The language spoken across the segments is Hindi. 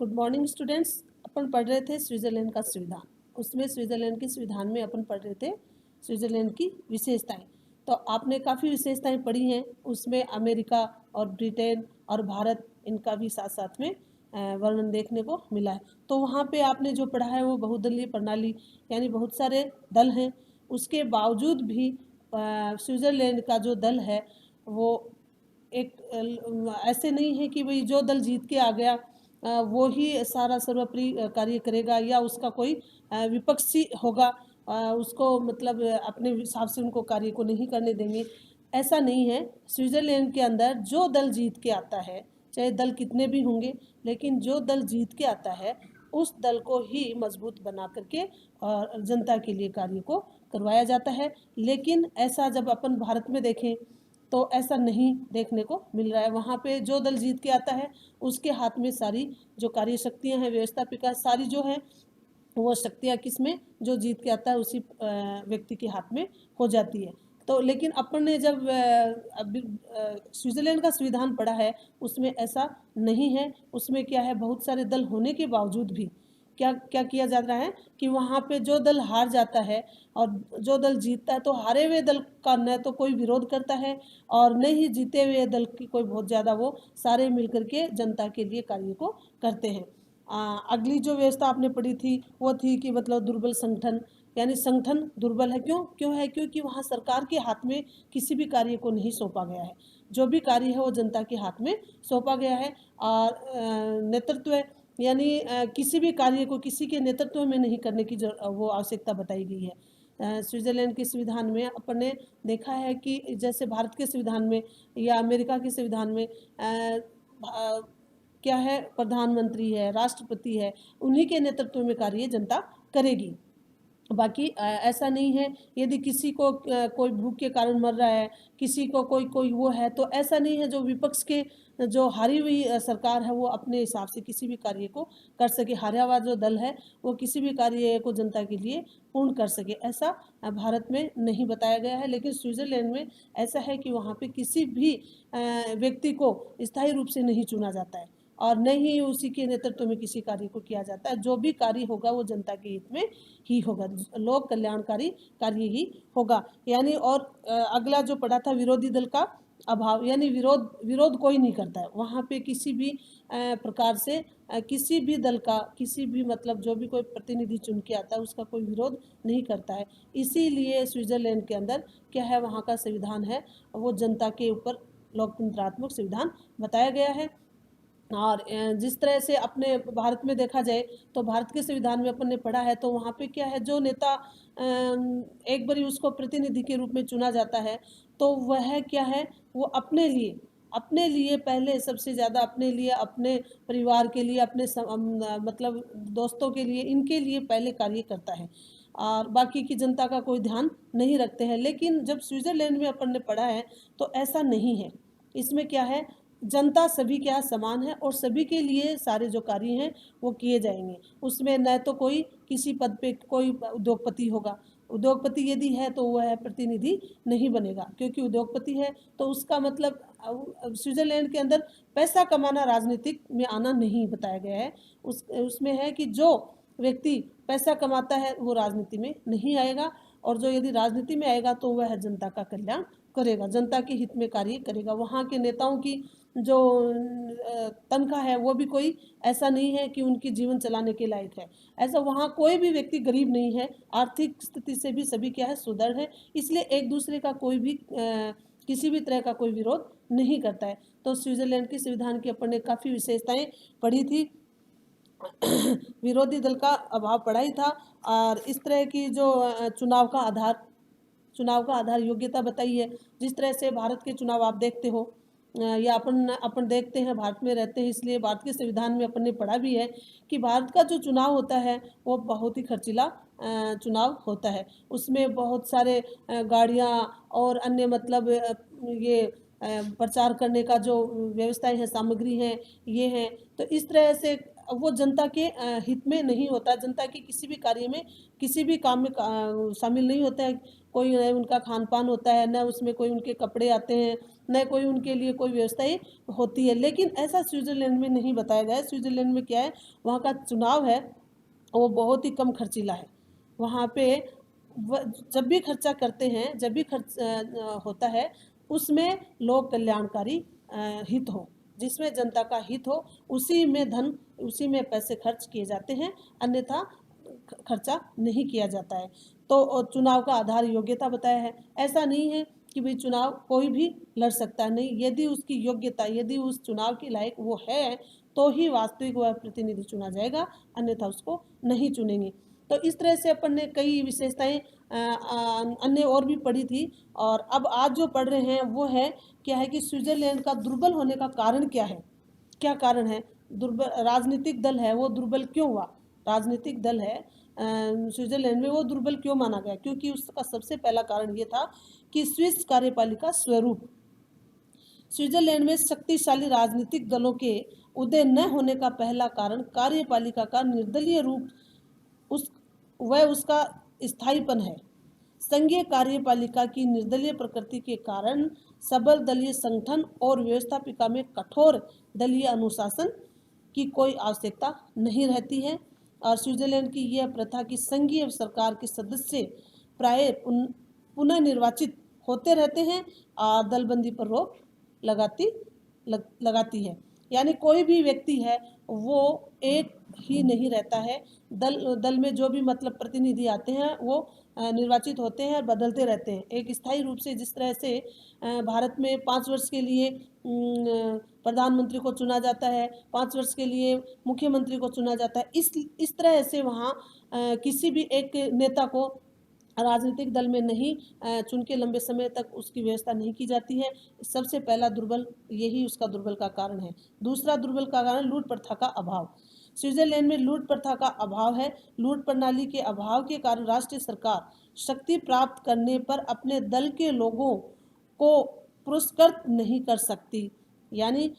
Good morning students. अपन पढ़ रहे थे स्विट्जरलैंड का संविधान। उसमें स्विट्जरलैंड के संविधान में अपन पढ़ रहे थे स्विट्जरलैंड की विशेषताएं। तो आपने काफ़ी विशेषताएं पढ़ी हैं। उसमें अमेरिका और ब्रिटेन और भारत इनका भी साथ साथ में वर्णन देखने को मिला है। तो वहाँ पे आपने जो पढ़ा है वो बहुदलीय प्रणाली, यानी बहुत सारे दल हैं। उसके बावजूद भी स्विट्जरलैंड का जो दल है वो एक ऐसे नहीं है कि भाई जो दल जीत के आ गया वो ही सारा सर्वोपरि कार्य करेगा या उसका कोई विपक्षी होगा, उसको मतलब अपने हिसाब से उनको कार्य को नहीं करने देंगे। ऐसा नहीं है। स्विट्जरलैंड के अंदर जो दल जीत के आता है, चाहे दल कितने भी होंगे, लेकिन जो दल जीत के आता है उस दल को ही मजबूत बना करके और जनता के लिए कार्य को करवाया जाता है। लेकिन ऐसा जब अपन भारत में देखें तो ऐसा नहीं देखने को मिल रहा है। वहाँ पे जो दल जीत के आता है उसके हाथ में सारी जो कार्य शक्तियाँ हैं, व्यवस्थापिका सारी जो है वो शक्तियाँ किस में, जो जीत के आता है उसी व्यक्ति के हाथ में हो जाती है। तो लेकिन अपन ने जब स्विट्जरलैंड का संविधान पढ़ा है उसमें ऐसा नहीं है। उसमें क्या है, बहुत सारे दल होने के बावजूद भी क्या क्या किया जा रहा है कि वहाँ पे जो दल हार जाता है और जो दल जीतता है तो हारे हुए दल का न तो कोई विरोध करता है और न ही जीते हुए दल की कोई बहुत ज़्यादा, वो सारे मिलकर के जनता के लिए कार्य को करते हैं। अगली जो व्यवस्था आपने पढ़ी थी वो थी कि मतलब दुर्बल संगठन, यानी संगठन दुर्बल है। क्यों है? क्योंकि वहाँ सरकार के हाथ में किसी भी कार्य को नहीं सौंपा गया है। जो भी कार्य है वो जनता के हाथ में सौंपा गया है। और नेतृत्व, यानी किसी भी कार्य को किसी के नेतृत्व में नहीं करने की वो आवश्यकता बताई गई है। स्विट्जरलैंड के संविधान में अपन ने देखा है कि जैसे भारत के संविधान में या अमेरिका के संविधान में क्या है, प्रधानमंत्री है, राष्ट्रपति है, उन्हीं के नेतृत्व में कार्य जनता करेगी। बाकी ऐसा नहीं है। यदि किसी को कोई भूख के कारण मर रहा है, किसी को कोई कोई वो है, तो ऐसा नहीं है जो विपक्ष के जो हारी हुई सरकार है वो अपने हिसाब से किसी भी कार्य को कर सके, हारा हुआ जो दल है वो किसी भी कार्य को जनता के लिए पूर्ण कर सके, ऐसा भारत में नहीं बताया गया है। लेकिन स्विट्जरलैंड में ऐसा है कि वहाँ पे किसी भी व्यक्ति को स्थायी रूप से नहीं चुना जाता है और न ही उसी के नेतृत्व में किसी कार्य को किया जाता है। जो भी कार्य होगा वो जनता के हित में ही होगा, लोक कल्याणकारी कार्य ही होगा। यानी और अगला जो पढ़ा था विरोधी दल का अभाव, यानी विरोध कोई नहीं करता है वहाँ पे किसी भी प्रकार से। किसी भी दल का किसी भी मतलब जो भी कोई प्रतिनिधि चुन के आता है उसका कोई विरोध नहीं करता है। इसीलिए स्विट्जरलैंड के अंदर क्या है, वहाँ का संविधान है वो जनता के ऊपर लोकतंत्रात्मक संविधान बताया गया है। और जिस तरह से अपने भारत में देखा जाए तो भारत के संविधान में अपन ने पढ़ा है तो वहाँ पे क्या है, जो नेता एक बारी उसको प्रतिनिधि के रूप में चुना जाता है तो वह क्या है, वो अपने लिए पहले सबसे ज़्यादा अपने लिए, अपने परिवार के लिए, अपने मतलब दोस्तों के लिए, इनके लिए पहले कार्य करता है और बाकी की जनता का कोई ध्यान नहीं रखते हैं। लेकिन जब स्विट्जरलैंड में अपन ने पढ़ा है तो ऐसा नहीं है। इसमें क्या है, जनता सभी के यहाँ समान है और सभी के लिए सारे जो कार्य हैं वो किए जाएंगे। उसमें न तो कोई किसी पद पे कोई उद्योगपति होगा, उद्योगपति यदि है तो वह प्रतिनिधि नहीं बनेगा, क्योंकि उद्योगपति है तो उसका मतलब स्विट्जरलैंड के अंदर पैसा कमाना राजनीतिक में आना नहीं बताया गया है। उसमें है कि जो व्यक्ति पैसा कमाता है वो राजनीति में नहीं आएगा और जो यदि राजनीति में आएगा तो वह जनता का कल्याण करेगा, जनता के हित में कार्य करेगा। वहाँ के नेताओं की जो तनख्वाह है वो भी कोई ऐसा नहीं है कि उनकी जीवन चलाने के लायक है। ऐसा वहाँ कोई भी व्यक्ति गरीब नहीं है, आर्थिक स्थिति से भी सभी क्या है, सुदृढ़ है। इसलिए एक दूसरे का कोई भी किसी भी तरह का कोई विरोध नहीं करता है। तो स्विट्जरलैंड के संविधान की अपन ने काफ़ी विशेषताएं पढ़ी थी। विरोधी दल का अभाव पढ़ा ही था और इस तरह की जो चुनाव का आधार योग्यता बताई है। जिस तरह से भारत के चुनाव आप देखते हो या अपन देखते हैं, भारत में रहते हैं इसलिए भारत के संविधान में अपन ने पढ़ा भी है कि भारत का जो चुनाव होता है वो बहुत ही खर्चीला चुनाव होता है। उसमें बहुत सारे गाड़ियाँ और अन्य मतलब ये प्रचार करने का जो व्यवस्थाएं हैं, सामग्री हैं, ये हैं। तो इस तरह से वो जनता के हित में नहीं होता, जनता के किसी भी कार्य में, किसी भी काम में शामिल नहीं होता है। कोई न उनका खान पान होता है, न उसमें कोई उनके कपड़े आते हैं, न कोई उनके लिए कोई व्यवस्थाएं होती है। लेकिन ऐसा स्विट्ज़रलैंड में नहीं बताया गया है। स्विट्ज़रलैंड में क्या है, वहाँ का चुनाव है वो बहुत ही कम खर्चीला है। वहाँ पे जब भी खर्चा करते हैं, जब भी खर्च होता है, उसमें लोक कल्याणकारी हित हो, जिसमें जनता का हित हो, उसी में धन, उसी में पैसे खर्च किए जाते हैं, अन्यथा खर्चा नहीं किया जाता है। तो चुनाव का आधार योग्यता बताया है। ऐसा नहीं है कि भाई चुनाव कोई भी लड़ सकता है, नहीं, यदि उसकी योग्यता, यदि उस चुनाव के लायक वो है, तो ही वास्तविक वह प्रतिनिधि चुना जाएगा, अन्यथा उसको नहीं चुनेंगे। तो इस तरह से अपन ने कई विशेषताएं अन्य और भी पढ़ी थी। और अब आज जो पढ़ रहे हैं वो है, क्या है कि स्विट्जरलैंड का दुर्बल होने का कारण क्या है, क्या कारण है। दुर्बल राजनीतिक दल है, वो दुर्बल क्यों हुआ, राजनीतिक दल है स्विट्जरलैंड में, वो दुर्बल क्यों माना गया, क्योंकि उसका सबसे पहला कारण ये था कि स्विस कार्यपालिका स्वरूप, स्विट्जरलैंड में शक्तिशाली राजनीतिक दलों के उदय न होने का पहला कारण कार्यपालिका का निर्दलीय रूप, उस वह उसका स्थायीपन है। संघीय कार्यपालिका की निर्दलीय प्रकृति के कारण सबल दलीय संगठन और व्यवस्थापिका में कठोर दलीय अनुशासन की कोई आवश्यकता नहीं रहती है। और स्विट्जरलैंड की यह प्रथा कि संघीय सरकार के सदस्य प्राय पुनः निर्वाचित होते रहते हैं और दलबंदी पर रोक लगाती है। यानी कोई भी व्यक्ति है वो एक ही नहीं रहता है, दल में जो भी मतलब प्रतिनिधि आते हैं वो निर्वाचित होते हैं और बदलते रहते हैं एक स्थायी रूप से। जिस तरह से भारत में 5 वर्ष के लिए प्रधानमंत्री को चुना जाता है, 5 वर्ष के लिए मुख्यमंत्री को चुना जाता है, इस तरह से वहाँ किसी भी एक नेता को राजनीतिक दल में नहीं चुन के लंबे समय तक उसकी व्यवस्था नहीं की जाती है। सबसे पहला दुर्बल, यही उसका दुर्बल का कारण है। दूसरा दुर्बल का कारण लूट प्रथा का अभाव। स्विट्जरलैंड में लूट प्रथा का अभाव है। लूट प्रणाली के अभाव के कारण राष्ट्रीय सरकार शक्ति प्राप्त करने पर अपने दल के लोगों को पुरस्कृत नहीं कर सकती। यानी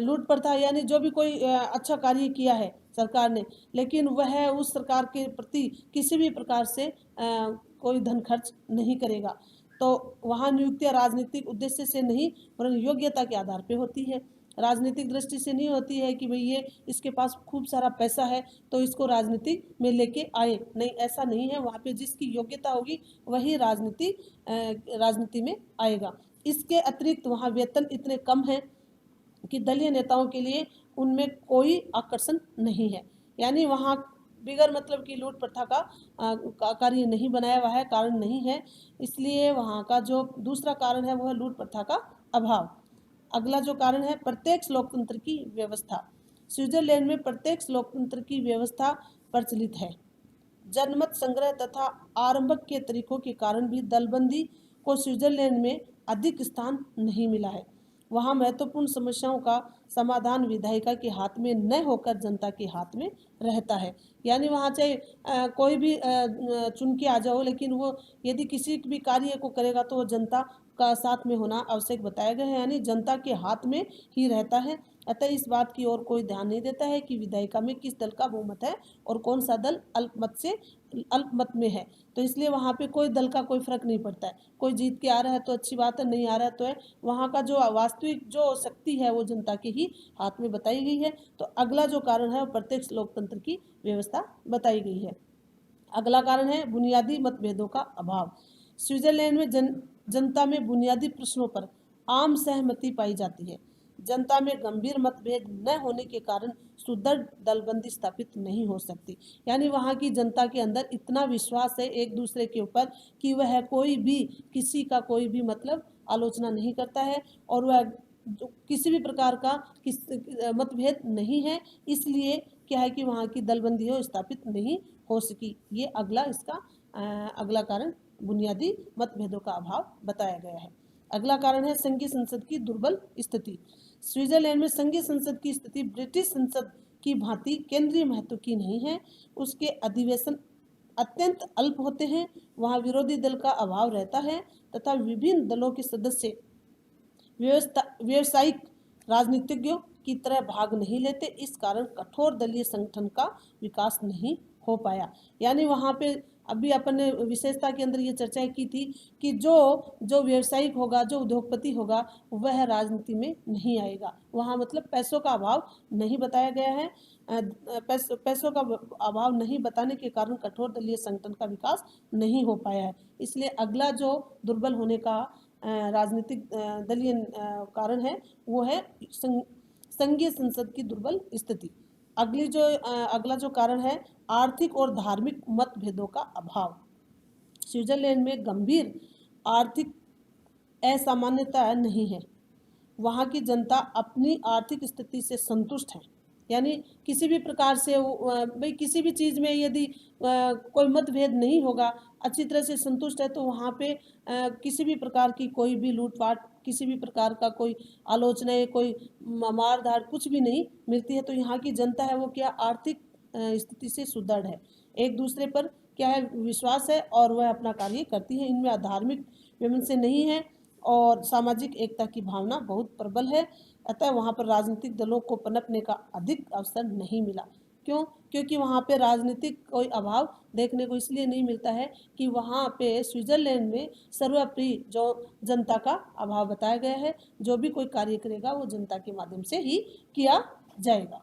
लूट प्रथा, यानी जो भी कोई अच्छा कार्य किया है सरकार ने, लेकिन वह उस सरकार के प्रति किसी भी प्रकार से कोई धन खर्च नहीं करेगा। तो वहाँ नियुक्तियाँ राजनीतिक उद्देश्य से नहीं, वरन योग्यता के आधार पे होती है। राजनीतिक दृष्टि से नहीं होती है कि भाई ये इसके पास खूब सारा पैसा है तो इसको राजनीति में लेके आए, नहीं, ऐसा नहीं है। वहाँ पे जिसकी योग्यता होगी वही राजनीति में आएगा। इसके अतिरिक्त वहाँ वेतन इतने कम हैं कि दलीय नेताओं के लिए उनमें कोई आकर्षण नहीं है। यानी वहाँ बिगर मतलब की लूट प्रथा का कार्य नहीं बनाया हुआ है, कारण नहीं है। इसलिए वहाँ का जो दूसरा कारण है वो है लूट प्रथा का अभाव। अगला जो कारण है प्रत्यक्ष लोकतंत्र की व्यवस्था। स्विट्जरलैंड में प्रत्यक्ष लोकतंत्र की व्यवस्था प्रचलित है। जनमत संग्रह तथा आरंभक के तरीकों के कारण भी दलबंदी को स्विट्जरलैंड में अधिक स्थान नहीं मिला है। वहाँ महत्वपूर्ण समस्याओं का समाधान विधायिका के हाथ में न होकर जनता के हाथ में रहता है। यानी वहाँ चाहे कोई भी चुन के आ जाओ, लेकिन वो यदि किसी भी कार्य को करेगा तो वो जनता का साथ में होना आवश्यक बताया गया है, यानी जनता के हाथ में ही रहता है। अतः इस बात की ओर कोई ध्यान नहीं देता है कि विधायिका में किस दल का बहुमत है और कौन सा दल अल्पमत में है। तो इसलिए वहाँ पे कोई दल का कोई फर्क नहीं पड़ता है। कोई जीत के आ रहा है तो अच्छी बात है, नहीं आ रहा है तो है। वहाँ का जो वास्तविक जो शक्ति है वो जनता के ही हाथ में बताई गई है। तो अगला जो कारण है वो प्रत्यक्ष लोकतंत्र की व्यवस्था बताई गई है। अगला कारण है बुनियादी मतभेदों का अभाव। स्विट्जरलैंड में जनता में बुनियादी प्रश्नों पर आम सहमति पाई जाती है। जनता में गंभीर मतभेद न होने के कारण सुदृढ़ दलबंदी स्थापित नहीं हो सकती। यानी वहाँ की जनता के अंदर इतना विश्वास है एक दूसरे के ऊपर कि वह कोई भी किसी का कोई भी मतलब आलोचना नहीं करता है और वह किसी भी प्रकार का मतभेद नहीं है। इसलिए क्या है कि वहाँ की दलबंदी हो स्थापित नहीं हो सकी। ये अगला इसका अगला कारण बुनियादी मतभेदों का अभाव बताया गया है। अगला कारण है संघीय संसद की दुर्बल स्थिति। स्विट्जरलैंड में संघीय संसद की स्थिति ब्रिटिश संसद की भांति केंद्रीय महत्व की नहीं है। उसके अधिवेशन अत्यंत अल्प होते हैं। वहाँ विरोधी दल का अभाव रहता है तथा विभिन्न दलों के सदस्य व्यवसायिक राजनीतिज्ञों की तरह भाग नहीं लेते। इस कारण कठोर दलीय संगठन का विकास नहीं हो पाया। यानी वहाँ पे अभी अपन ने विशेषता के अंदर ये चर्चा की थी कि जो जो व्यावसायिक होगा, जो उद्योगपति होगा, वह राजनीति में नहीं आएगा। वहाँ मतलब पैसों का अभाव नहीं बताया गया है। पैसों का अभाव नहीं बताने के कारण कठोर दलीय संगठन का विकास नहीं हो पाया है। इसलिए अगला जो दुर्बल होने का राजनीतिक दलीय कारण है वो है संघीय संसद की दुर्बल स्थिति। अगला जो कारण है आर्थिक और धार्मिक मतभेदों का अभाव। स्विट्जरलैंड में गंभीर आर्थिक असामान्यता नहीं है। वहाँ की जनता अपनी आर्थिक स्थिति से संतुष्ट है। यानी किसी भी प्रकार से भाई किसी भी चीज़ में यदि कोई मतभेद नहीं होगा, अच्छी तरह से संतुष्ट है, तो वहाँ पे किसी भी प्रकार की कोई भी लूटपाट, किसी भी प्रकार का कोई आलोचना, कोई मार धाड़ कुछ भी नहीं मिलती है। तो यहाँ की जनता है वो क्या आर्थिक स्थिति से सुदृढ़ है, एक दूसरे पर क्या है विश्वास है और वह अपना कार्य करती है। इनमें धार्मिक विमर्श नहीं है और सामाजिक एकता की भावना बहुत प्रबल है। अतः वहाँ पर राजनीतिक दलों को पनपने का अधिक अवसर नहीं मिला। क्यों? क्योंकि वहाँ पे राजनीतिक कोई अभाव देखने को इसलिए नहीं मिलता है कि वहाँ पे स्विट्जरलैंड में सर्वप्रिय जो जनता का अभाव बताया गया है। जो भी कोई कार्य करेगा वो जनता के माध्यम से ही किया जाएगा।